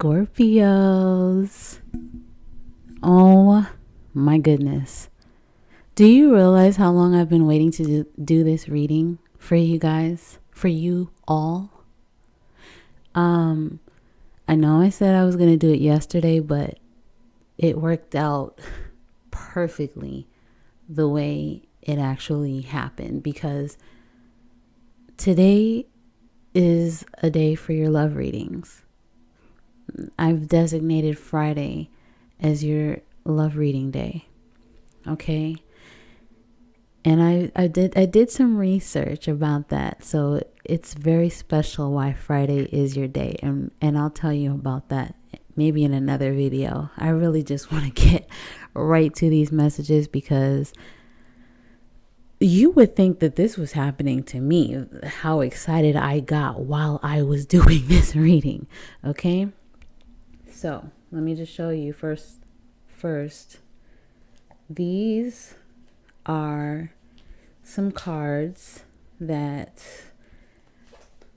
Scorpios. Oh my goodness. Do you realize how long I've been waiting to do this reading for you guys? For you all? I know I said I was going to do it yesterday, but it worked out perfectly the way it actually happened, because today is a day for your love readings. I've designated Friday as your love reading day. Okay? And I did some research about that. So it's very special why Friday is your day. And I'll tell you about that maybe in another video. I really just want to get right to these messages, because you would think that this was happening to me, how excited I got while I was doing this reading. Okay? So let me just show you first. These are some cards that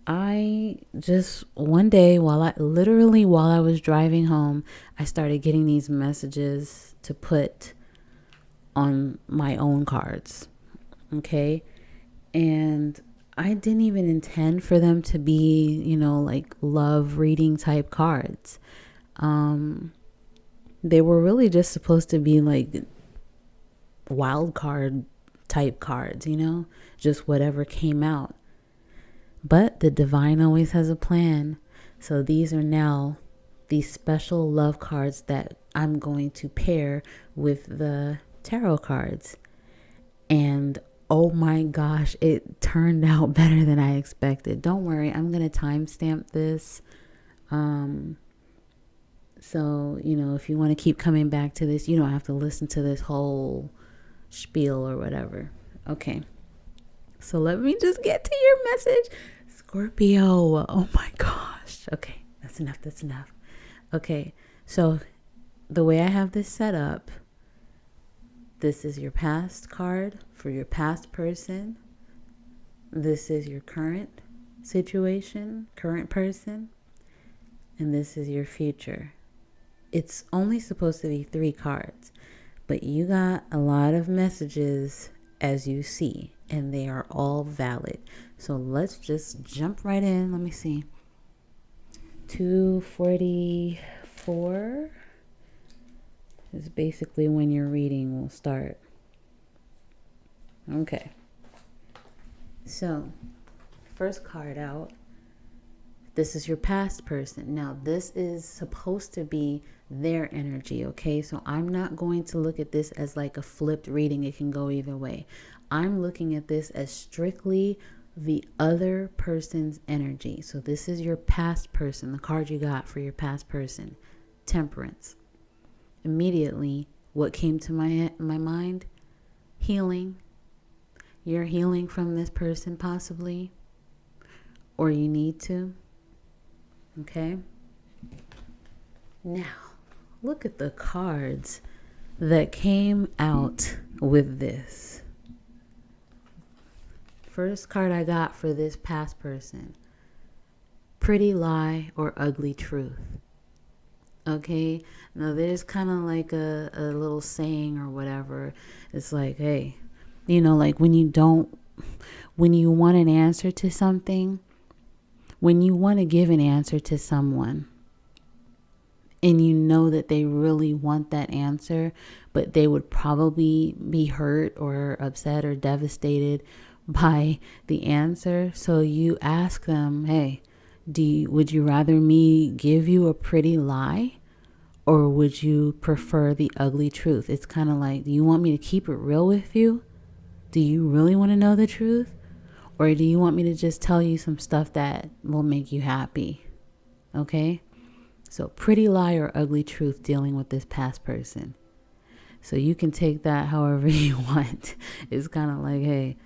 I just one day while I was driving home, I started getting these messages to put on my own cards. Okay? And I didn't even intend for them to be, like love reading type cards. They were really just supposed to be like wild card type cards, just whatever came out. But the divine always has a plan. So these are now these special love cards that I'm going to pair with the tarot cards. And oh my gosh, it turned out better than I expected. Don't worry, I'm going to timestamp this. So, if you want to keep coming back to this, you don't have to listen to this whole spiel or whatever. Okay. So let me just get to your message. Scorpio. Oh my gosh. Okay. That's enough. Okay. So the way I have this set up, this is your past card for your past person. This is your current situation, current person. And this is your future. It's only supposed to be 3 cards, but you got a lot of messages as you see, and they are all valid. So let's just jump right in. Let me see. 244 is basically when your reading will start. Okay. So, first card out. This is your past person. Now, this is supposed to be their energy, okay? So I'm not going to look at this as like a flipped reading. It can go either way. I'm looking at this as strictly the other person's energy. So this is your past person, the card you got for your past person. Temperance. Immediately, what came to my mind? Healing. You're healing from this person possibly, or you need to. Okay. Now, look at the cards that came out with this. First card I got for this past person. Pretty lie or ugly truth. Okay. Now there's kind of like a little saying or whatever. It's like, hey, like when you want an answer to something, when you want to give an answer to someone and you know that they really want that answer, but they would probably be hurt or upset or devastated by the answer. So you ask them, hey, would you rather me give you a pretty lie, or would you prefer the ugly truth? It's kind of like, do you want me to keep it real with you? Do you really want to know the truth? Or do you want me to just tell you some stuff that will make you happy? Okay? So pretty lie or ugly truth dealing with this past person. So you can take that however you want. It's kind of like, hey,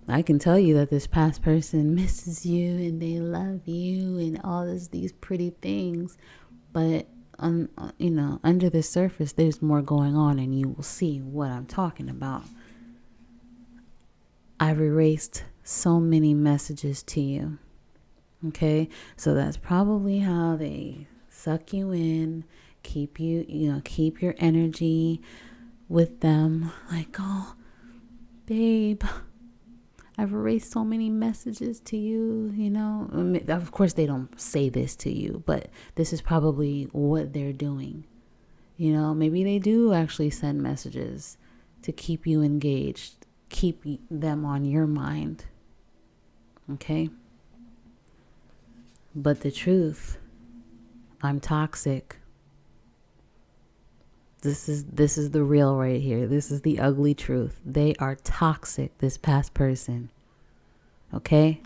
I can tell you that this past person misses you and they love you and all these pretty things. But, under the surface, there's more going on, and you will see what I'm talking about. I've erased so many messages to you. Okay, so that's probably how they suck you in, keep you, keep your energy with them. Like, oh, babe, I've erased so many messages to you, Of course, they don't say this to you, but this is probably what they're doing. Maybe they do actually send messages to keep you engaged, keep them on your mind. Okay? But the truth, I'm toxic. This is the real right here. This is the ugly truth. They are toxic, this past person. Okay?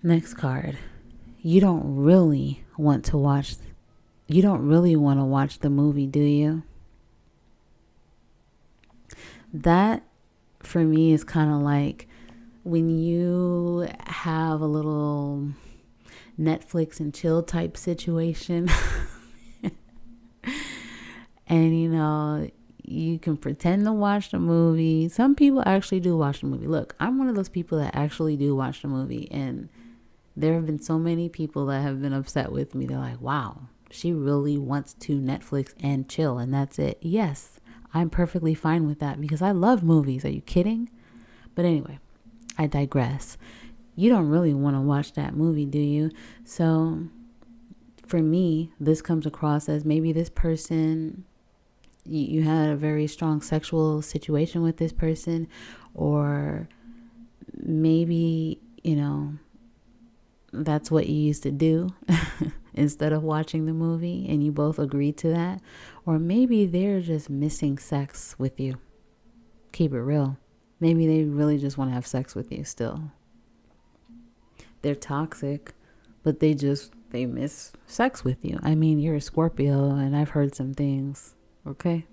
Next card. You don't really want to watch the movie, do you? That for me is kind of like when you have a little Netflix and chill type situation. And you can pretend to watch the movie. Some people actually do watch the movie. Look, I'm one of those people that actually do watch the movie, and there have been so many people that have been upset with me. They're like, wow, she really wants to Netflix and chill, and that's it. Yes, I'm perfectly fine with that because I love movies. Are you kidding? But anyway, I digress. You don't really want to watch that movie, do you? So for me, this comes across as maybe this person, you had a very strong sexual situation with this person, or maybe, that's what you used to do instead of watching the movie, and you both agreed to that. Or maybe they're just missing sex with you. Keep it real. Maybe they really just want to have sex with you still. They're toxic, but they miss sex with you. I mean, you're a Scorpio, and I've heard some things. Okay?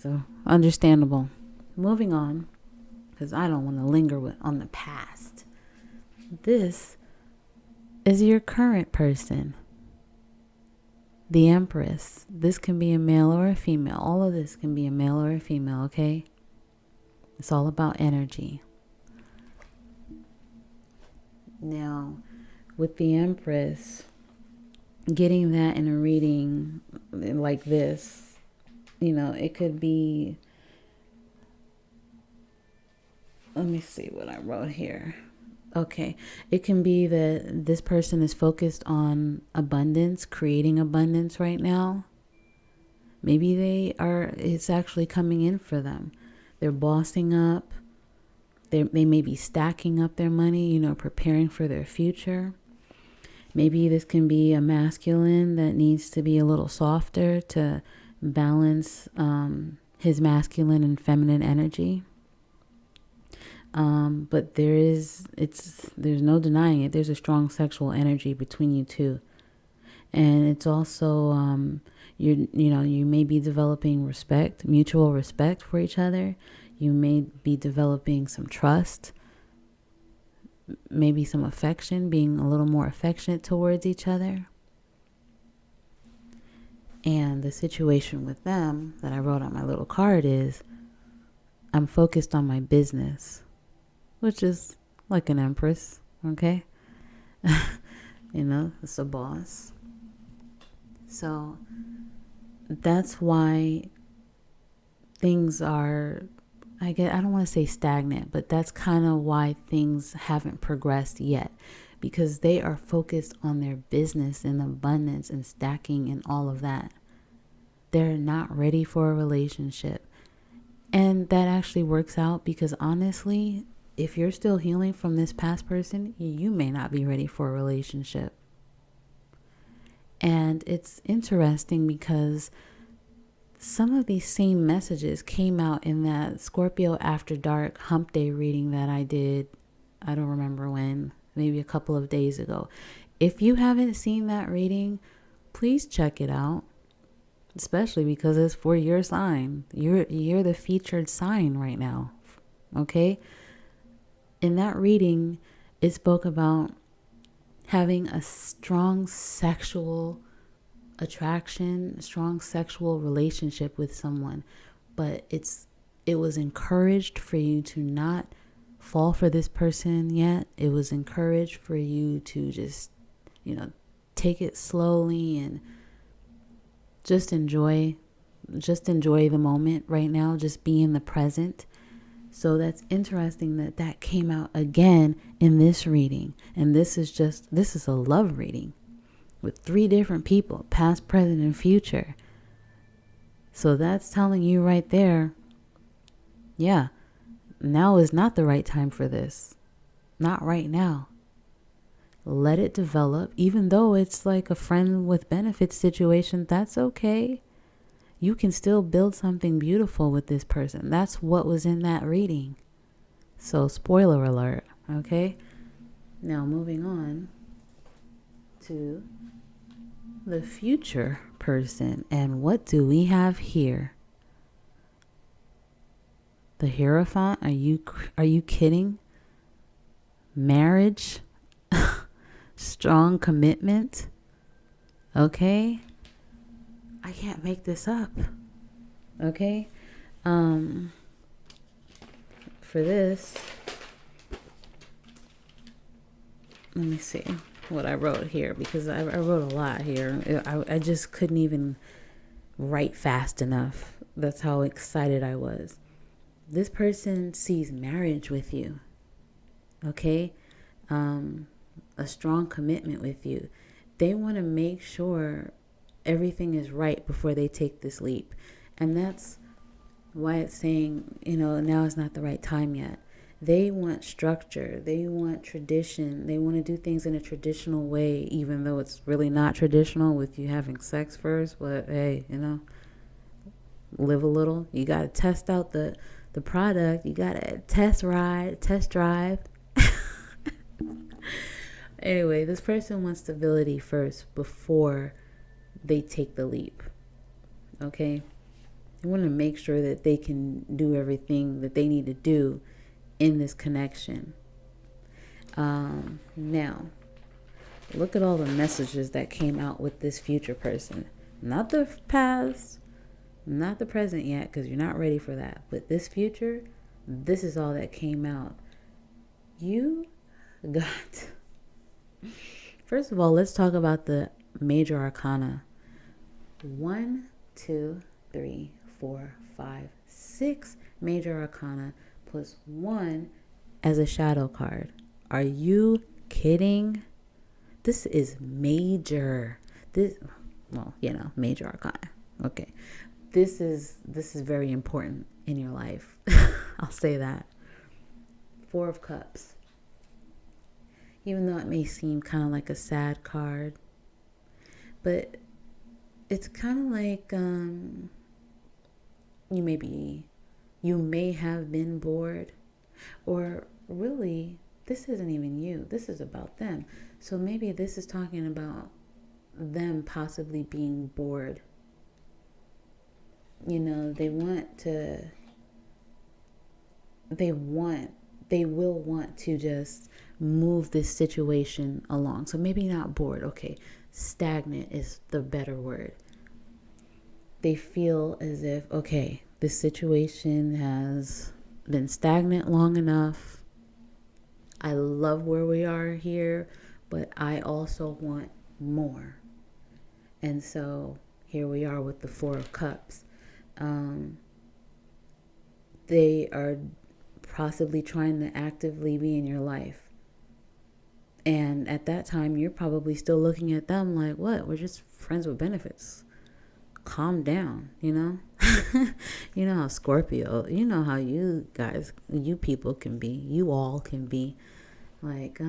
So, understandable. Moving on, because I don't want to linger on the past. This is your current person. The Empress. This can be a male or a female. All of this can be a male or a female, okay? It's all about energy. Now, with the Empress, getting that in a reading like this, it could be, let me see what I wrote here. Okay, it can be that this person is focused on abundance, creating abundance right now. Maybe it's actually coming in for them. They're bossing up. They may be stacking up their money, preparing for their future. Maybe this can be a masculine that needs to be a little softer to balance his masculine and feminine energy. But there's no denying it. There's a strong sexual energy between you two. And it's also, you may be developing mutual respect for each other. You may be developing some trust, maybe some affection, being a little more affectionate towards each other. And the situation with them that I wrote on my little card is, I'm focused on my business, which is like an Empress, okay? It's a boss. So that's why things are, I don't want to say stagnant, but that's kind of why things haven't progressed yet, because they are focused on their business and abundance and stacking and all of that. They're not ready for a relationship. And that actually works out because honestly, if you're still healing from this past person, you may not be ready for a relationship. And it's interesting because some of these same messages came out in that Scorpio After Dark Hump Day reading that I did. I don't remember when, maybe a couple of days ago. If you haven't seen that reading, please check it out. Especially because it's for your sign. You're the featured sign right now. Okay? In that reading, it spoke about having a strong sexual attraction, a strong sexual relationship with someone, but it was encouraged for you to not fall for this person yet. It was encouraged for you to just, take it slowly and just enjoy the moment right now. Just be in the present. So that's interesting that came out again in this reading. And this is a love reading with 3 different people, past, present, and future. So that's telling you right there, yeah, now is not the right time for this. Not right now. Let it develop. Even though it's like a friend with benefits situation, that's okay. You can still build something beautiful with this person. That's what was in that reading. So, spoiler alert, okay? Now, moving on to the future person. And what do we have here? The Hierophant? Are you kidding? Marriage? Strong commitment? Okay? I can't make this up. Okay? For this, let me see what I wrote here, because I wrote a lot here. I just couldn't even write fast enough. That's how excited I was. This person sees marriage with you. Okay? A strong commitment with you. They want to make sure everything is right before they take this leap. And that's why it's saying, now is not the right time yet. They want structure. They want tradition. They want to do things in a traditional way, even though it's really not traditional with you having sex first. But hey, live a little. You got to test out the product. You got to test drive. Anyway, this person wants stability first before they take the leap. Okay? They want to make sure that they can do everything that they need to do in this connection. Now, look at all the messages that came out with this future person. Not the past, not the present yet, because you're not ready for that. But this future, this is all that came out. You got... First of all, let's talk about the major arcana. 1, 2, 3, 4, 5, 6 major arcana plus 1 as a shadow card. Are you kidding? This is major. Major arcana. Okay. This is very important in your life. I'll say that. 4 of Cups. Even though it may seem kind of like a sad card, but it's kind of like you may have been bored, or really this isn't even you. This is about them. So maybe this is talking about them possibly being bored. They will want to just move this situation along. So maybe not bored. Okay. Stagnant is the better word. They feel as if, okay, this situation has been stagnant long enough. I love where we are here, but I also want more. And so here we are with the 4 of Cups. They are possibly trying to actively be in your life. And at that time, you're probably still looking at them like, what? We're just friends with benefits. Calm down, You know how Scorpio, you know how you people can be. You all can be. Like,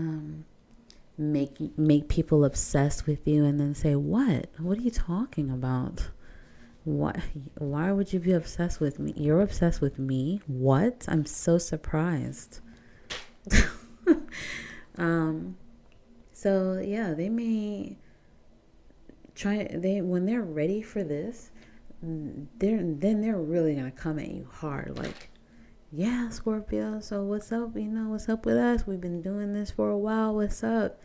make people obsessed with you and then say, what? What are you talking about? What? Why would you be obsessed with me? You're obsessed with me? What? I'm so surprised. So yeah, they may when they're ready for this, they're really gonna come at you hard. Like, yeah, Scorpio, so what's up? What's up with us? We've been doing this for a while. What's up?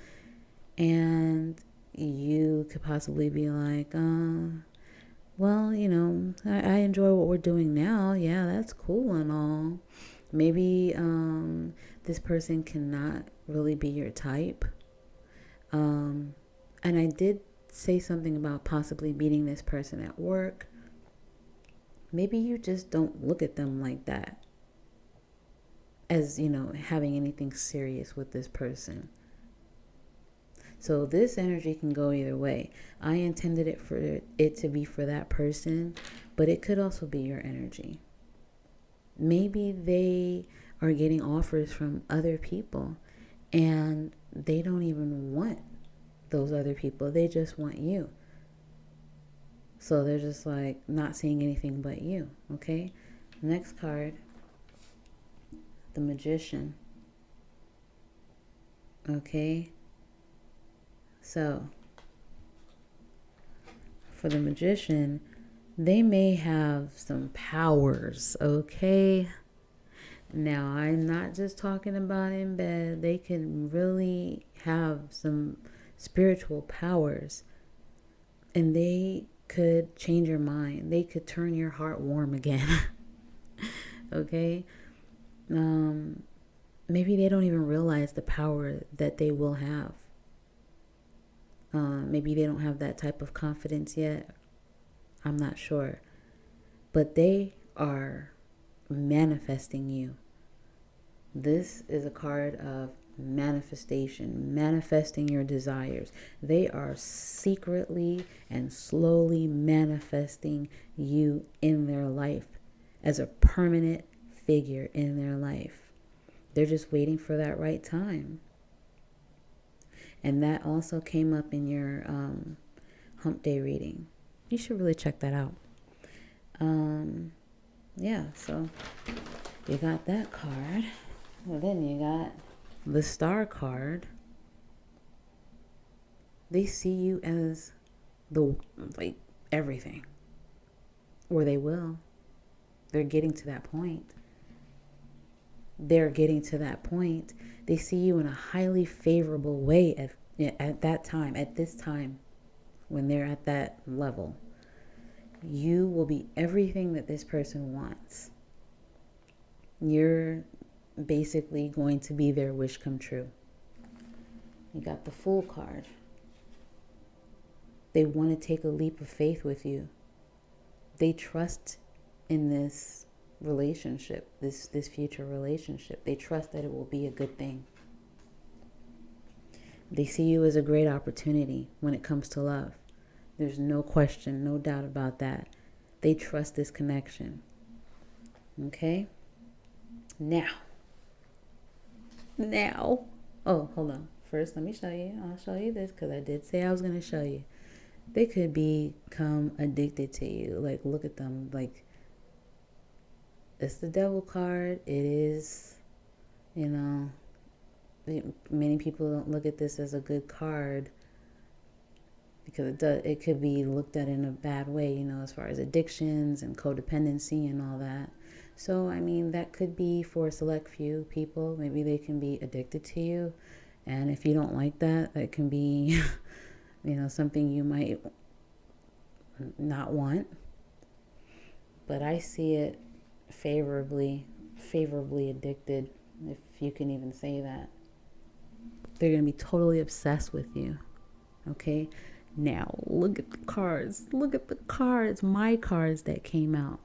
And you could possibly be like, well, I enjoy what we're doing now. Yeah, that's cool and all. Maybe this person cannot really be your type. And I did say something about possibly meeting this person at work. Maybe you just don't look at them like that, as, having anything serious with this person. So this energy can go either way. I intended it for it to be for that person, but it could also be your energy. Maybe they are getting offers from other people and they don't even want those other people. They just want you. So they're just like not seeing anything but you. Okay. Next card, the Magician. Okay. So for the Magician, they may have some powers. Okay. Now, I'm not just talking about in bed. They can really have some spiritual powers. And they could change your mind. They could turn your heart warm again. Okay? Maybe they don't even realize the power that they will have. Maybe they don't have that type of confidence yet. I'm not sure. But they are manifesting you. This is a card of manifestation, manifesting your desires. They are secretly and slowly manifesting you in their life as a permanent figure in their life. They're just waiting for that right time. And that also came up in your hump day reading. You should really check that out. Yeah, so you got that card. Well, then you got the Star card. They see you as everything. Or they will. They're getting to that point. They see you in a highly favorable way at that time, at this time, when they're at that level. You will be everything that this person wants. You're basically going to be their wish come true. You got the Fool card. They want to take a leap of faith with you. They trust in this relationship, this future relationship. They trust that it will be a good thing. They see you as a great opportunity when it comes to love. There's no question, no doubt about that. They trust this connection. Okay? Now. Oh, hold on. First, let me show you. I'll show you this because I did say I was going to show you. They could become addicted to you. Like, look at them. Like, it's the Devil card. It is, many people don't look at this as a good card because it could be looked at in a bad way, as far as addictions and codependency and all that. So, that could be for a select few people. Maybe they can be addicted to you. And if you don't like that, that can be, something you might not want. But I see it favorably addicted, if you can even say that. They're going to be totally obsessed with you. Okay? Now, look at the cards. My cards that came out.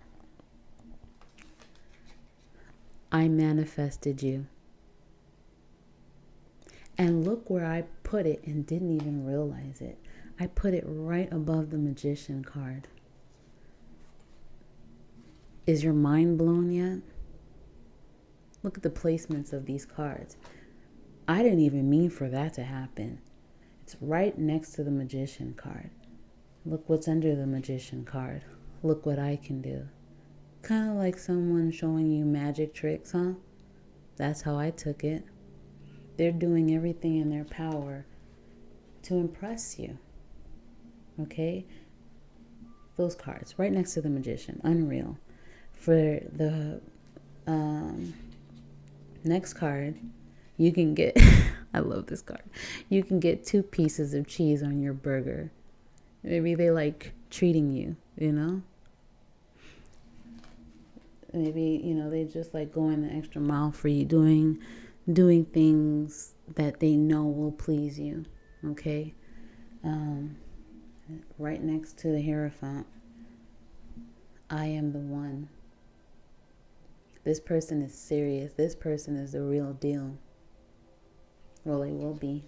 I manifested you. And look where I put it and didn't even realize it. I put it right above the Magician card. Is your mind blown yet? Look at the placements of these cards. I didn't even mean for that to happen. It's right next to the Magician card. Look what's under the Magician card. Look what I can do. Kind of like someone showing you magic tricks, huh? That's how I took it. They're doing everything in their power to impress you. Okay? Those cards, right next to the Magician. Unreal. For the next card, you can get, I love this card. You can get 2 pieces of cheese on your burger. Maybe they like treating you, Maybe, they just like going the extra mile for you, doing doing things that they know will please you. Okay? Right next to the Hierophant, I am the one. This person is serious. This person is the real deal. Well, they will be.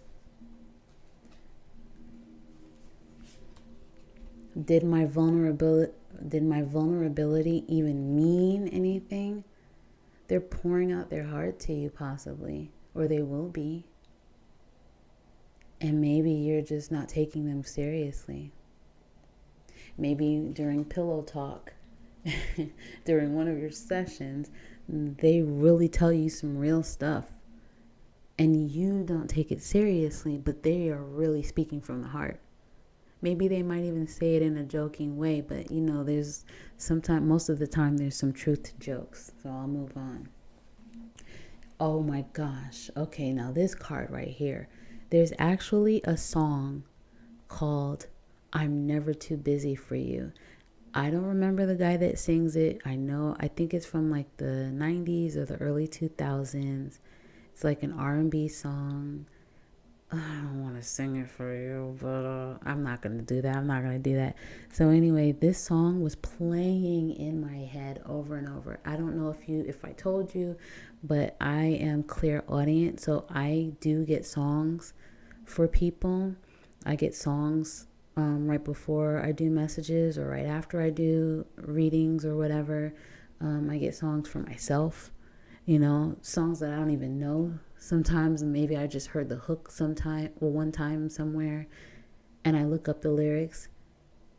Did my vulnerability even mean anything? They're pouring out their heart to you, possibly, or they will be. And maybe you're just not taking them seriously. Maybe during pillow talk, during one of your sessions, they really tell you some real stuff. And you don't take it seriously, but they are really speaking from the heart. Maybe they might even say it in a joking way, but there's most of the time, there's some truth to jokes. So I'll move on. Oh my gosh. Okay, now this card right here. There's actually a song called I'm Never Too Busy for You. I don't remember the guy that sings it. I think it's from like the 90s or the early 2000s. It's like an R&B song. I don't want to sing it for you, but I'm not going to do that. So anyway, this song was playing in my head over and over. I don't know if I told you, but I am clairaudient, so I do get songs for people. I get songs right before I do messages or right after I do readings or whatever. I get songs for myself, songs that I don't even know. Sometimes maybe I just heard the hook one time somewhere, and I look up the lyrics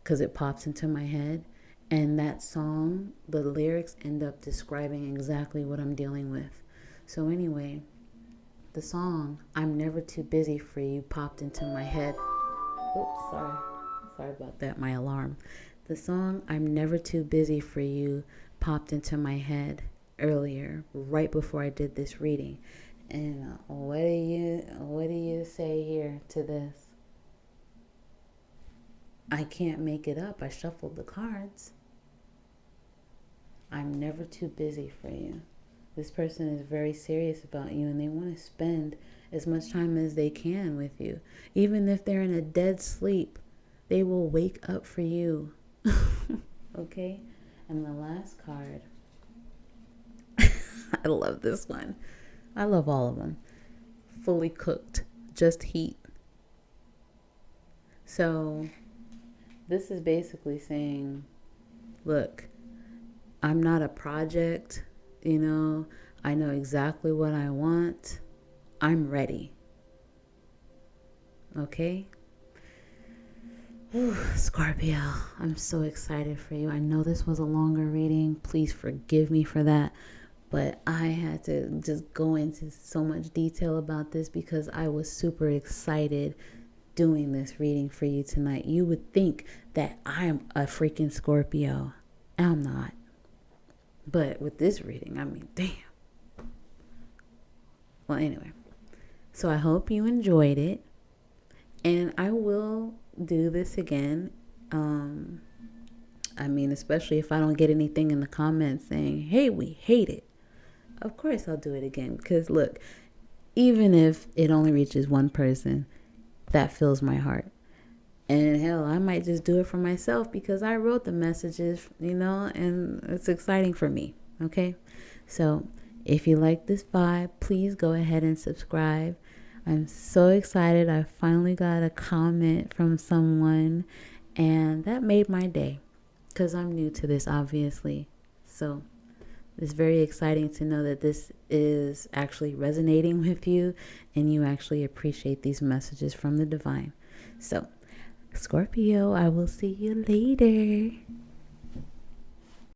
because it pops into my head. And that song, the lyrics end up describing exactly what I'm dealing with. So anyway, the song, I'm Never Too Busy for You, popped into my head. Oops, sorry about that, my alarm. The song, I'm Never Too Busy for You, popped into my head earlier, right before I did this reading. And what do you say here to this? I can't make it up. I shuffled the cards. I'm never too busy for you. This person is very serious about you, and they want to spend as much time as they can with you. Even if they're in a dead sleep, they will wake up for you. Okay? And the last card. I love this one. I love all of them. Fully cooked, just heat. So this is basically saying, look, I'm not a project, I know exactly what I want. I'm ready. Okay? Ooh, Scorpio, I'm so excited for you. I know this was a longer reading. Please forgive me for that. But I had to just go into so much detail about this because I was super excited doing this reading for you tonight. You would think that I am a freaking Scorpio. I'm not. But with this reading, damn. Well, anyway. So I hope you enjoyed it. And I will do this again. Especially if I don't get anything in the comments saying, hey, we hate it. Of course I'll do it again, because look, even if it only reaches one person, that fills my heart. And hell, I might just do it for myself because I wrote the messages, and it's exciting for me. Okay? So if you like this vibe, please go ahead and subscribe. I'm so excited. I finally got a comment from someone, and that made my day because I'm new to this, obviously. So it's very exciting to know that this is actually resonating with you and you actually appreciate these messages from the divine. So, Scorpio, I will see you later.